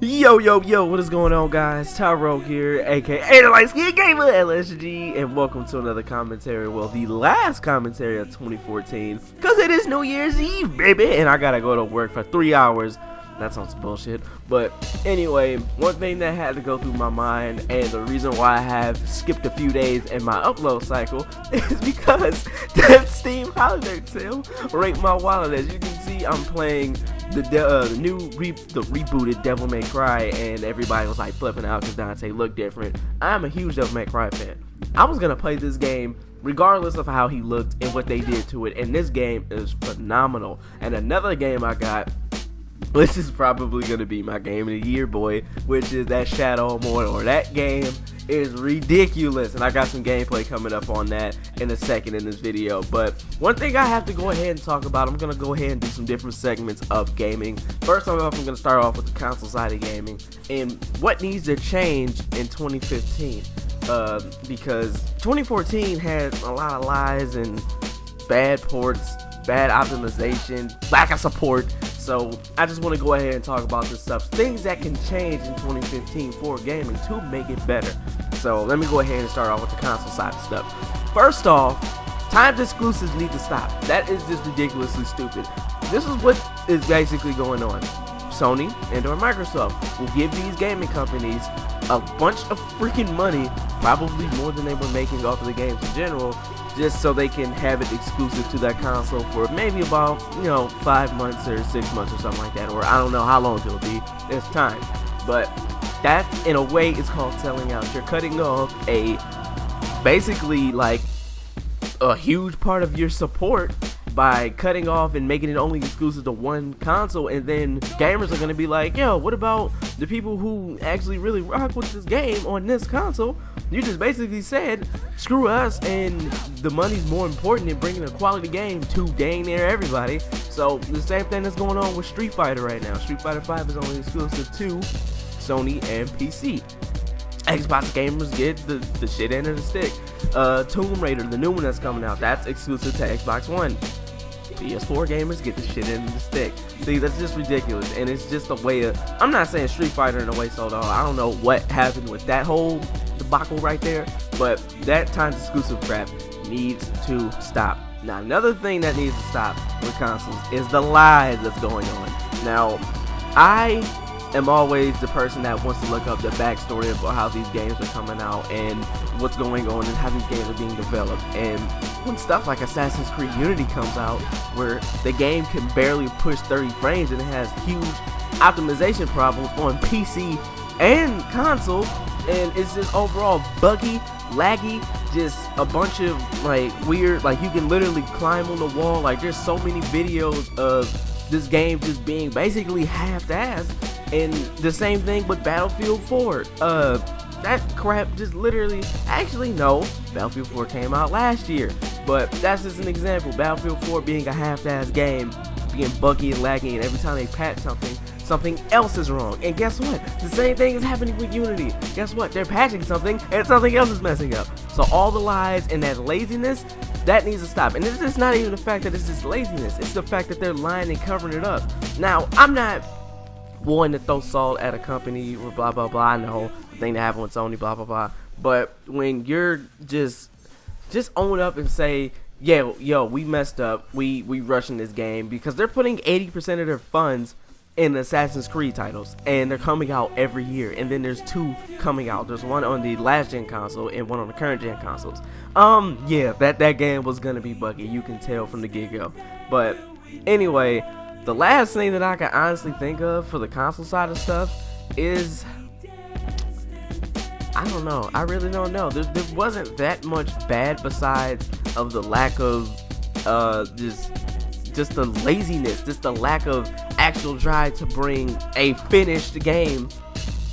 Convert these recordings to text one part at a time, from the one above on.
Yo, what is going on, guys? Tyro here, aka the Light Skin Gamer LSG, and welcome to another commentary. Well, the last commentary of 2014, because it is New Year's Eve, baby, and I gotta go to work for 3 hours. That sounds bullshit. But anyway, one thing that had to go through my mind, and the reason why I have skipped a few days in my upload cycle, is because that Steam Holiday Sale raped my wallet. As you can see, I'm playing the rebooted Devil May Cry, and everybody was like flipping out because Dante looked different. I'm a huge Devil May Cry fan. I was gonna play this game regardless of how he looked and what they did to it, and this game is phenomenal. And another game I got, this is probably going to be my game of the year, boy, which is that Shadow of Mordor. That game is ridiculous, and I got some gameplay coming up on that in a second in this video. But one thing I have to go ahead and talk about, I'm going to go ahead and do some different segments of gaming. First off, I'm going to start off with the console side of gaming and what needs to change in 2015. Because 2014 had a lot of lies and bad ports, bad optimization, lack of support. So I just want to go ahead and talk about this stuff, things that can change in 2015 for gaming to make it better. So let me go ahead and start off with the console side of stuff. First off, timed exclusives need to stop. That is just ridiculously stupid. This is what is basically going on. Sony and or Microsoft will give these gaming companies a bunch of freaking money, probably more than they were making off of the games in general, just so they can have it exclusive to that console for maybe about 5 months or 6 months or something like that, or I don't know how long it'll be. It's time, but that in a way is called selling out. You're cutting off basically like a huge part of your support by cutting off and making it only exclusive to one console, and then gamers are gonna be like, yo, what about the people who actually really rock with this game on this console? You just basically said, screw us, and the money's more important than bringing a quality game to dang near everybody. So the same thing that's going on with Street Fighter right now. Street Fighter 5 is only exclusive to Sony and PC. Xbox gamers get the shit end of the stick. Tomb Raider, the new one that's coming out, that's exclusive to Xbox One. PS4 gamers get the shit end of the stick. See, that's just ridiculous, and it's just a way of, I'm not saying Street Fighter in a way sold out. I don't know what happened with that whole debacle right there, but that times exclusive crap needs to stop. Now, another thing that needs to stop with consoles is the lies that's going on. Now, I am always the person that wants to look up the backstory of how these games are coming out and what's going on and how these games are being developed. And when stuff like Assassin's Creed Unity comes out, where the game can barely push 30 frames and it has huge optimization problems on PC and console, and it's just overall buggy, laggy, just a bunch of like weird, like you can literally climb on the wall. Like there's so many videos of this game just being basically half-assed. And the same thing with Battlefield 4. That crap just literally, actually no, Battlefield 4 came out last year, but that's just an example. Battlefield 4 being a half-assed game, being buggy and laggy, and every time they patch something else is wrong. And guess what? The same thing is happening with Unity. Guess what? They're patching something and something else is messing up. So all the lies and that laziness, that needs to stop. And it's just not even the fact that it's just laziness, it's the fact that they're lying and covering it up. Now, I'm not one to throw salt at a company or blah blah blah. I know the thing that happened with Sony, blah blah blah. But when you're just own up and say, yeah, yo, we messed up, we rushing this game, because they're putting 80% of their funds in Assassin's Creed titles, and they're coming out every year. And then there's 2 coming out. There's one on the last gen console and one on the current gen consoles. Yeah, that game was gonna be buggy. You can tell from the get-go. But anyway, the last thing that I can honestly think of for the console side of stuff is, I don't know. I really don't know. There wasn't that much bad besides of the lack of just the laziness, just the lack of actual drive to bring a finished game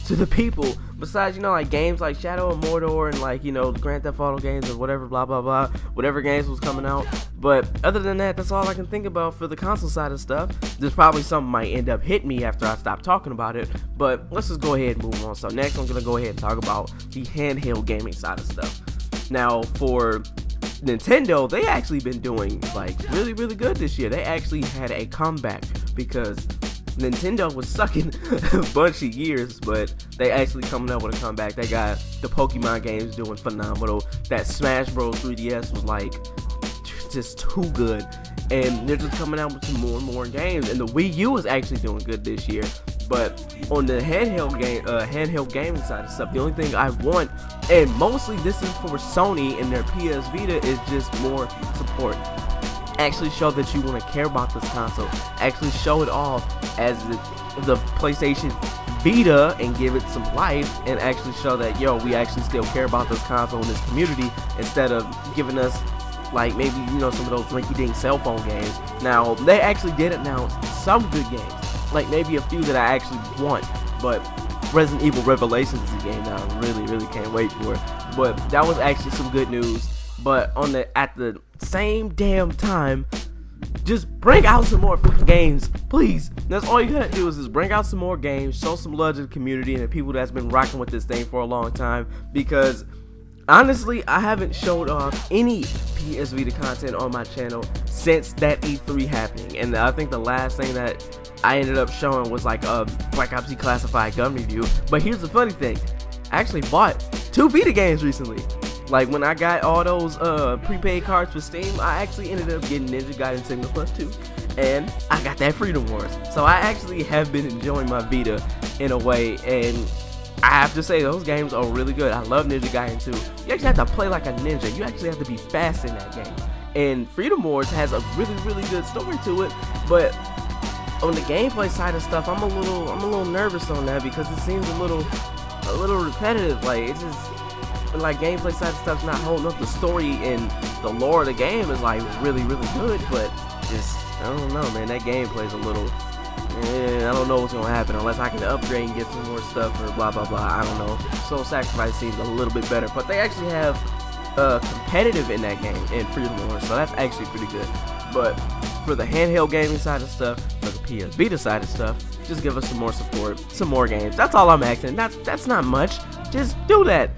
to the people. Besides, like games like Shadow of Mordor and like, the Grand Theft Auto games or whatever, blah blah blah, whatever games was coming out. But other than that, that's all I can think about for the console side of stuff. There's probably something might end up hitting me after I stop talking about it, but let's just go ahead and move on. So next, I'm gonna go ahead and talk about the handheld gaming side of stuff. Now, for Nintendo, they actually been doing like really good this year. They actually had a comeback because Nintendo was sucking a bunch of years, but they actually coming up with a comeback. They got the Pokemon games doing phenomenal. That Smash Bros 3DS was like just too good, and they're just coming out with some more and more games. And the Wii U is actually doing good this year. But on the handheld gaming side of stuff, the only thing I want, and mostly this is for Sony and their PS Vita, is just more support. Actually show that you want to care about this console. Actually show it off as the PlayStation Vita and give it some life, and actually show that, yo, we actually still care about this console and this community, instead of giving us like maybe, you know, some of those rinky-dink cell phone games. Now, they actually did announce some good games, like maybe a few that I actually want, but Resident Evil Revelations is a game that I really can't wait for. But that was actually some good news. But at the same damn time, just bring out some more freaking games, please. That's all you gotta do, is just bring out some more games, show some love to the community and the people that's been rocking with this thing for a long time. Because honestly, I haven't showed off any PS Vita content on my channel since that E3 happening, and I think the last thing that I ended up showing was like a Black Ops Declassified gun review. But here's the funny thing, I actually bought 2 Vita games recently. Like when I got all those prepaid cards for Steam, I actually ended up getting Ninja Gaiden Sigma Plus 2, and I got that Freedom Wars. So I actually have been enjoying my Vita in a way, and I have to say those games are really good. I love Ninja Gaiden 2. You actually have to play like a ninja. You actually have to be fast in that game. And Freedom Wars has a really good story to it, but on the gameplay side of stuff, I'm a little nervous on that, because it seems a little repetitive. Like, it's just like gameplay side of stuff's not holding up. The story and the lore of the game is like really good, but just, I don't know, man, that gameplay's a little, I don't know what's gonna happen unless I can upgrade and get some more stuff or blah blah blah. I don't know. Soul Sacrifice seems a little bit better, but they actually have competitive in that game in Freedom Wars, so that's actually pretty good. But for the handheld gaming side of stuff, for the PS Vita side of stuff, just give us some more support, some more games. That's all I'm asking. That's not much. Just do that.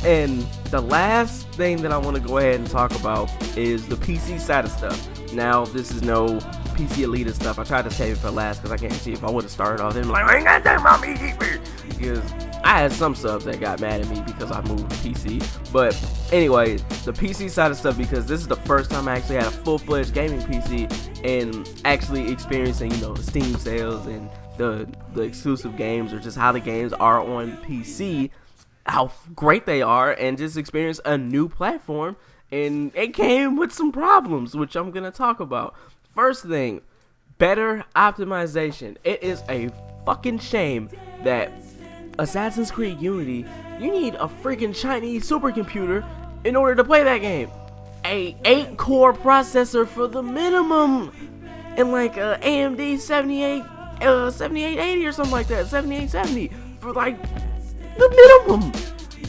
And the last thing that I want to go ahead and talk about is the PC side of stuff. Now, this is no PC Elite stuff. I tried to save it for last because I can't see if I would have started off. Like, I ain't got that about me, because I had some subs that got mad at me because I moved to PC. But anyway, the PC side of stuff, because this is the first time I actually had a full-fledged gaming PC and actually experiencing, you know, the Steam sales and the exclusive games, or just how the games are on PC, how great they are, and just experience a new platform. And it came with some problems, which I'm gonna talk about. First thing, better optimization. It is a fucking shame that Assassin's Creed Unity, you need a freaking Chinese supercomputer in order to play that game. A 8-core processor for the minimum, and like a AMD 7880 or something like that, 7870 for like the minimum.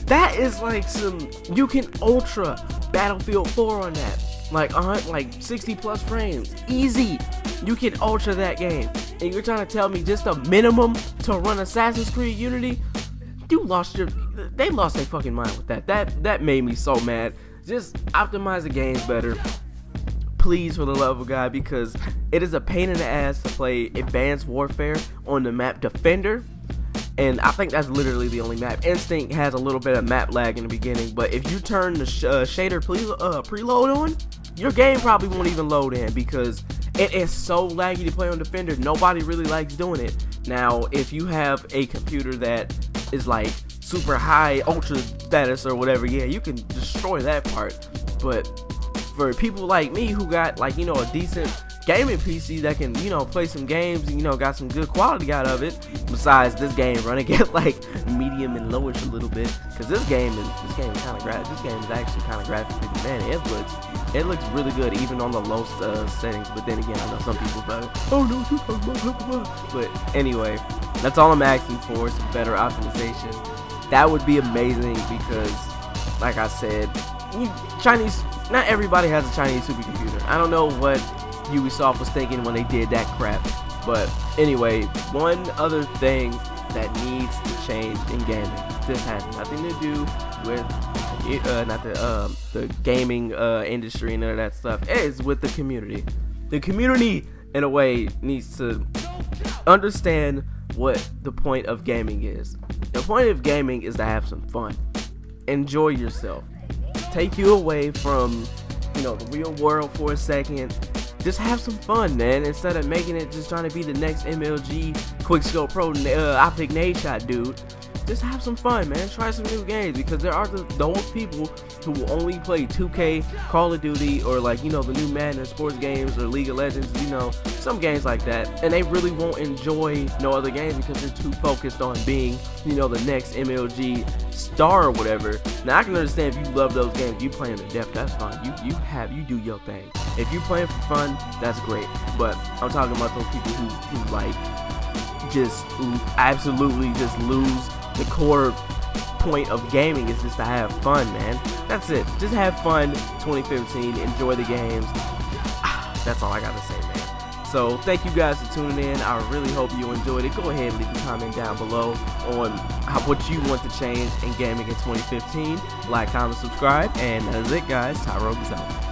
That is like some, you can ultra Battlefield 4 on that, like 60 plus frames, easy. You can ultra that game, and you're trying to tell me just a minimum to run Assassin's Creed Unity? They lost their fucking mind with that. That made me so mad. Just optimize the games better, please, for the love of God, because it is a pain in the ass to play Advanced Warfare on the map Defender. And I think that's literally the only map. Instinct has a little bit of map lag in the beginning, but if you turn the shader preload on, your game probably won't even load in, because it is so laggy to play on Defender. Nobody really likes doing it. Now, if you have a computer that is like super high ultra status or whatever, yeah, you can destroy that part. But for people like me who got, like, you know, a decent gaming PC that can, you know, play some games and, you know, got some good quality out of it, besides this game running at like medium and lowish a little bit, because this game is actually kind of graphically demanding. It looks really good even on the low settings. But then again, I know some people are like, oh no, but anyway, that's all I'm asking for, some better optimization. That would be amazing, because like I said, not everybody has a Chinese supercomputer. I don't know what Ubisoft was thinking when they did that crap. But anyway, one other thing that needs to change in gaming, this has nothing to do with the gaming industry and none of that stuff. It is with the community. The community, in a way, needs to understand what the point of gaming is. The point of gaming is to have some fun. Enjoy yourself. Take you away from, the real world for a second. Just have some fun, man. Instead of making it just trying to be the next MLG Quickscope Pro I pick nade shot dude. Just have some fun, man. Try some new games, because there are those people who will only play 2K, Call of Duty, or the new Madden sports games, or League of Legends, some games like that, and they really won't enjoy no other games because they're too focused on being, the next MLG star or whatever. Now I can understand if you love those games, you play them to death, that's fine. You do your thing. If you playing for fun, that's great. But I'm talking about those people who just absolutely just lose the core point of gaming is just to have fun, man. That's it. Just have fun. 2015. Enjoy the games. That's all I gotta say, man. So thank you guys for tuning in. I really hope you enjoyed it. Go ahead and leave a comment down below on what you want to change in gaming in 2015. Like, comment, subscribe, and that is it, guys. Tyrogue is out.